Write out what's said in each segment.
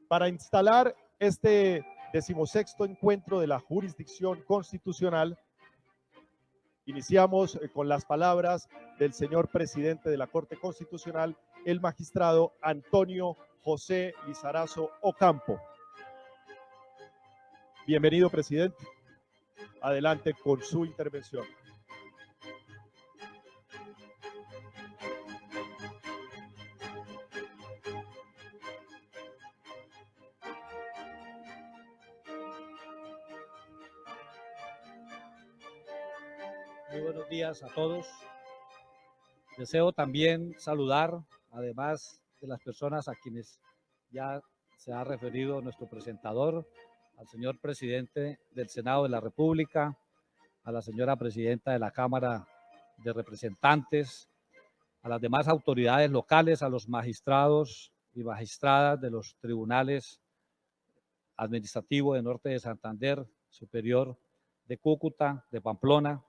Para instalar este 16º encuentro de la jurisdicción constitucional, iniciamos con las palabras del señor presidente de la Corte Constitucional, el magistrado Antonio José Lizarazo Ocampo. Bienvenido, presidente. Adelante con su intervención. Muy buenos días a todos. Deseo también saludar, además de las personas a quienes ya se ha referido nuestro presentador, al señor presidente del Senado de la República, a la señora presidenta de la Cámara de Representantes, a las demás autoridades locales, a los magistrados y magistradas de los tribunales administrativos de Norte de Santander, Superior de Cúcuta, de Pamplona,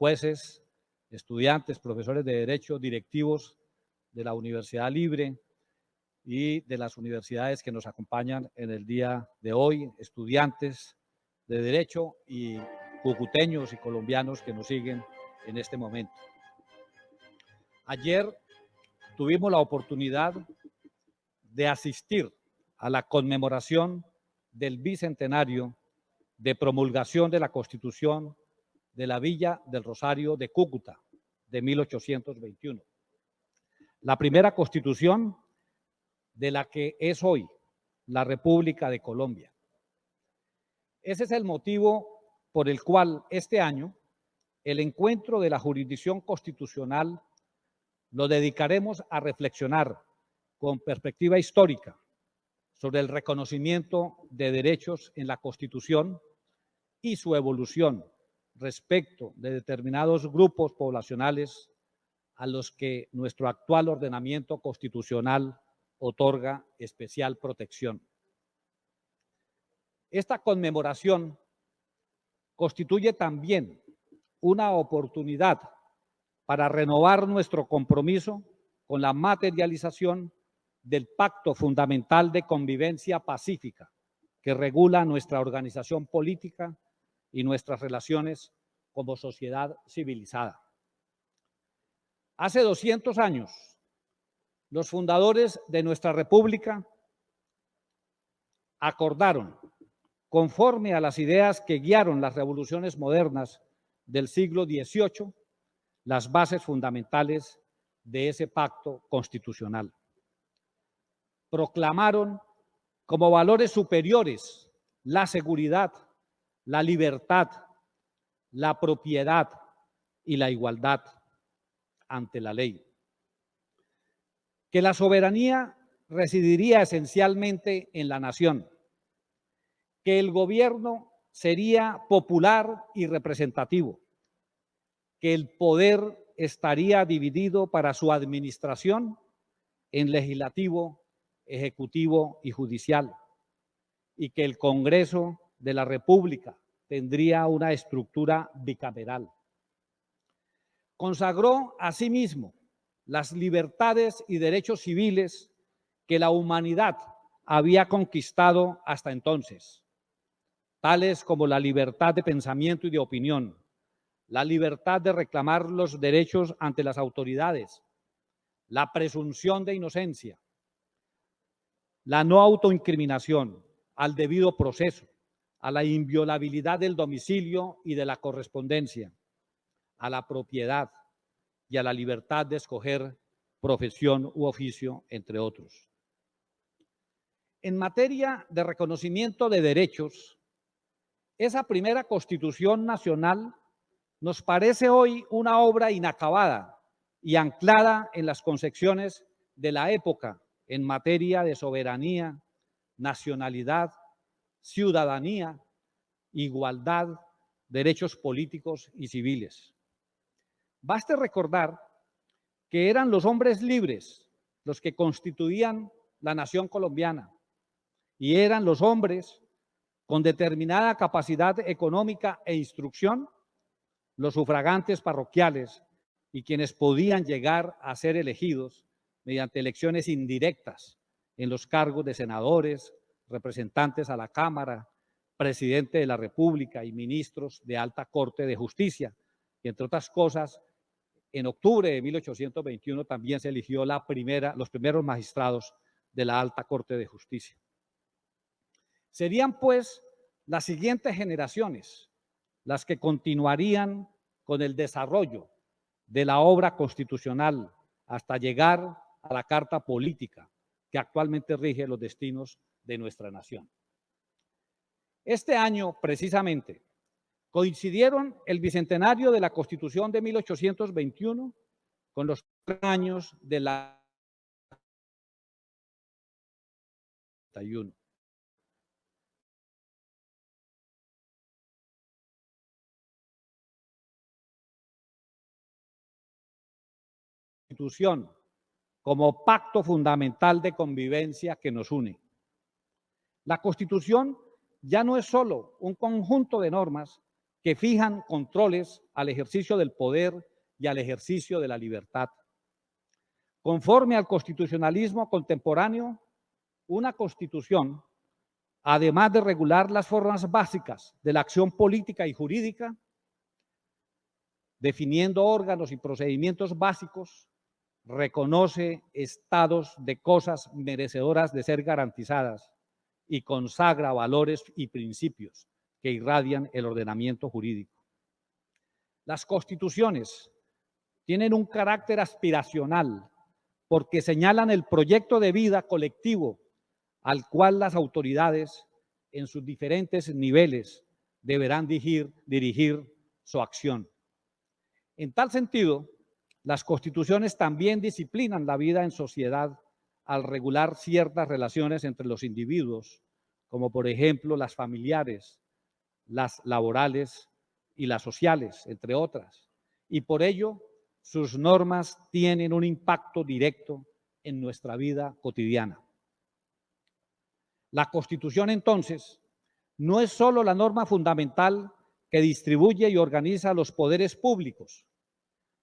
jueces, estudiantes, profesores de Derecho, directivos de la Universidad Libre y de las universidades que nos acompañan en el día de hoy, estudiantes de Derecho y cucuteños y colombianos que nos siguen en este momento. Ayer tuvimos la oportunidad de asistir a la conmemoración del bicentenario de promulgación de la Constitución de la Villa del Rosario de Cúcuta de 1821. La primera constitución de la que es hoy la República de Colombia. Ese es el motivo por el cual este año el encuentro de la jurisdicción constitucional lo dedicaremos a reflexionar con perspectiva histórica sobre el reconocimiento de derechos en la Constitución y su evolución respecto de determinados grupos poblacionales a los que nuestro actual ordenamiento constitucional otorga especial protección. Esta conmemoración constituye también una oportunidad para renovar nuestro compromiso con la materialización del Pacto Fundamental de Convivencia Pacífica que regula nuestra organización política y nuestras relaciones como sociedad civilizada. Hace 200 años, los fundadores de nuestra República acordaron, conforme a las ideas que guiaron las revoluciones modernas del siglo XVIII, las bases fundamentales de ese pacto constitucional. Proclamaron como valores superiores la seguridad, la libertad, la propiedad y la igualdad ante la ley. Que la soberanía residiría esencialmente en la nación, que el gobierno sería popular y representativo, que el poder estaría dividido para su administración en legislativo, ejecutivo y judicial, y que el Congreso de la República tendría una estructura bicameral. Consagró asimismo las libertades y derechos civiles que la humanidad había conquistado hasta entonces, tales como la libertad de pensamiento y de opinión, la libertad de reclamar los derechos ante las autoridades, la presunción de inocencia, la no autoincriminación, al debido proceso, a la inviolabilidad del domicilio y de la correspondencia, a la propiedad y a la libertad de escoger profesión u oficio, entre otros. En materia de reconocimiento de derechos, esa primera Constitución Nacional nos parece hoy una obra inacabada y anclada en las concepciones de la época en materia de soberanía, nacionalidad, ciudadanía, igualdad, derechos políticos y civiles. Baste recordar que eran los hombres libres los que constituían la nación colombiana y eran los hombres con determinada capacidad económica e instrucción, los sufragantes parroquiales y quienes podían llegar a ser elegidos mediante elecciones indirectas en los cargos de senadores, representantes a la Cámara, presidente de la República y ministros de alta Corte de Justicia. Y entre otras cosas, en octubre de 1821 también se eligió los primeros magistrados de la alta Corte de Justicia. Serían pues las siguientes generaciones las que continuarían con el desarrollo de la obra constitucional hasta llegar a la Carta Política que actualmente rige los destinos de nuestra nación. Este año, precisamente, coincidieron el bicentenario de la Constitución de 1821 con los 3 años de la 31. Constitución como pacto fundamental de convivencia que nos une. La Constitución ya no es solo un conjunto de normas que fijan controles al ejercicio del poder y al ejercicio de la libertad. Conforme al constitucionalismo contemporáneo, una Constitución, además de regular las formas básicas de la acción política y jurídica, definiendo órganos y procedimientos básicos, reconoce estados de cosas merecedoras de ser garantizadas y consagra valores y principios que irradian el ordenamiento jurídico. Las constituciones tienen un carácter aspiracional porque señalan el proyecto de vida colectivo al cual las autoridades en sus diferentes niveles deberán dirigir su acción. En tal sentido, las constituciones también disciplinan la vida en sociedad al regular ciertas relaciones entre los individuos, como por ejemplo las familiares, las laborales y las sociales, entre otras. Y por ello, sus normas tienen un impacto directo en nuestra vida cotidiana. La Constitución, entonces, no es solo la norma fundamental que distribuye y organiza los poderes públicos,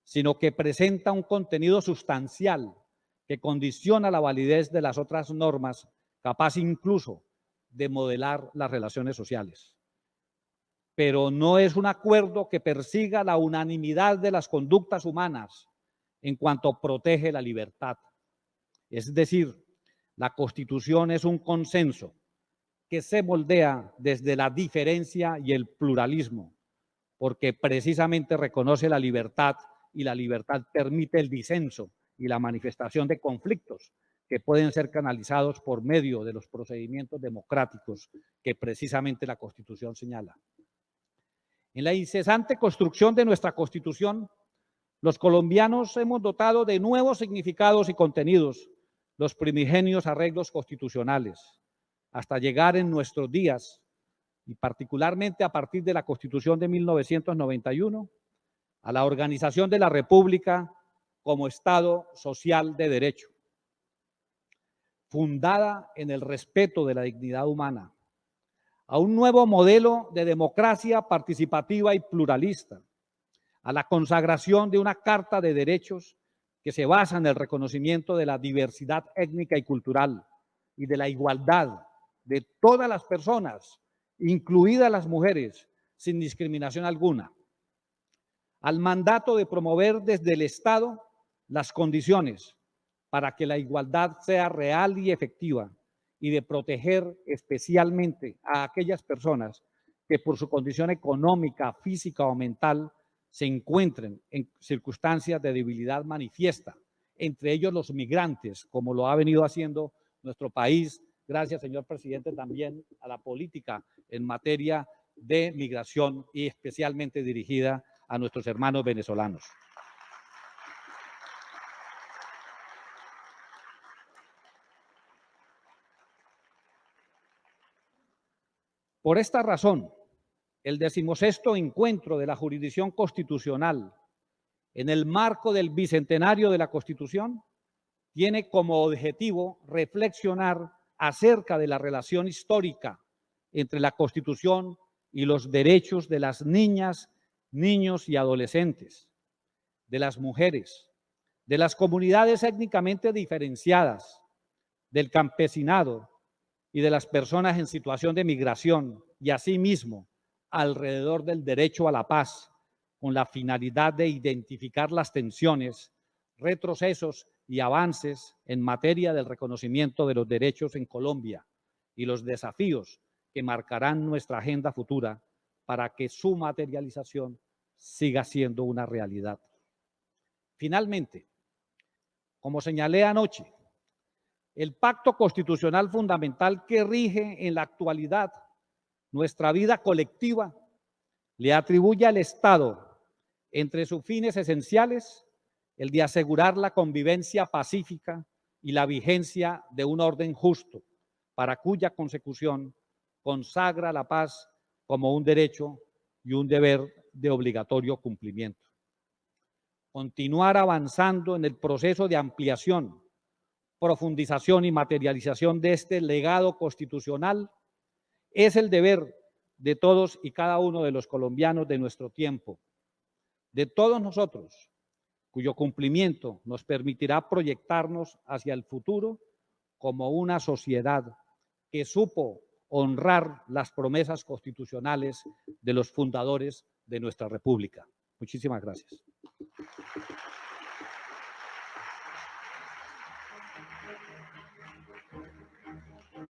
sino que presenta un contenido sustancial que condiciona la validez de las otras normas, capaz incluso de modelar las relaciones sociales. Pero no es un acuerdo que persiga la unanimidad de las conductas humanas en cuanto protege la libertad. Es decir, la Constitución es un consenso que se moldea desde la diferencia y el pluralismo, porque precisamente reconoce la libertad y la libertad permite el disenso y la manifestación de conflictos que pueden ser canalizados por medio de los procedimientos democráticos que precisamente la Constitución señala. En la incesante construcción de nuestra Constitución, los colombianos hemos dotado de nuevos significados y contenidos los primigenios arreglos constitucionales, hasta llegar en nuestros días, y particularmente a partir de la Constitución de 1991, a la organización de la República como Estado social de derecho, fundada en el respeto de la dignidad humana, a un nuevo modelo de democracia participativa y pluralista, a la consagración de una Carta de Derechos que se basa en el reconocimiento de la diversidad étnica y cultural y de la igualdad de todas las personas, incluidas las mujeres, sin discriminación alguna, al mandato de promover desde el Estado las condiciones para que la igualdad sea real y efectiva y de proteger especialmente a aquellas personas que por su condición económica, física o mental se encuentren en circunstancias de debilidad manifiesta, entre ellos los migrantes, como lo ha venido haciendo nuestro país, gracias, señor presidente, también a la política en materia de migración y especialmente dirigida a nuestros hermanos venezolanos. Por esta razón, el 16º encuentro de la jurisdicción constitucional en el marco del bicentenario de la Constitución tiene como objetivo reflexionar acerca de la relación histórica entre la Constitución y los derechos de las niñas, niños y adolescentes, de las mujeres, de las comunidades étnicamente diferenciadas, del campesinado y de las personas en situación de migración y asimismo alrededor del derecho a la paz, con la finalidad de identificar las tensiones, retrocesos y avances en materia del reconocimiento de los derechos en Colombia y los desafíos que marcarán nuestra agenda futura para que su materialización siga siendo una realidad. Finalmente, como señalé anoche, el pacto constitucional fundamental que rige en la actualidad nuestra vida colectiva le atribuye al Estado, entre sus fines esenciales, el de asegurar la convivencia pacífica y la vigencia de un orden justo, para cuya consecución consagra la paz como un derecho y un deber de obligatorio cumplimiento. Continuar avanzando en el proceso de ampliación, profundización y materialización de este legado constitucional es el deber de todos y cada uno de los colombianos de nuestro tiempo, de todos nosotros, cuyo cumplimiento nos permitirá proyectarnos hacia el futuro como una sociedad que supo honrar las promesas constitucionales de los fundadores de nuestra República. Muchísimas gracias.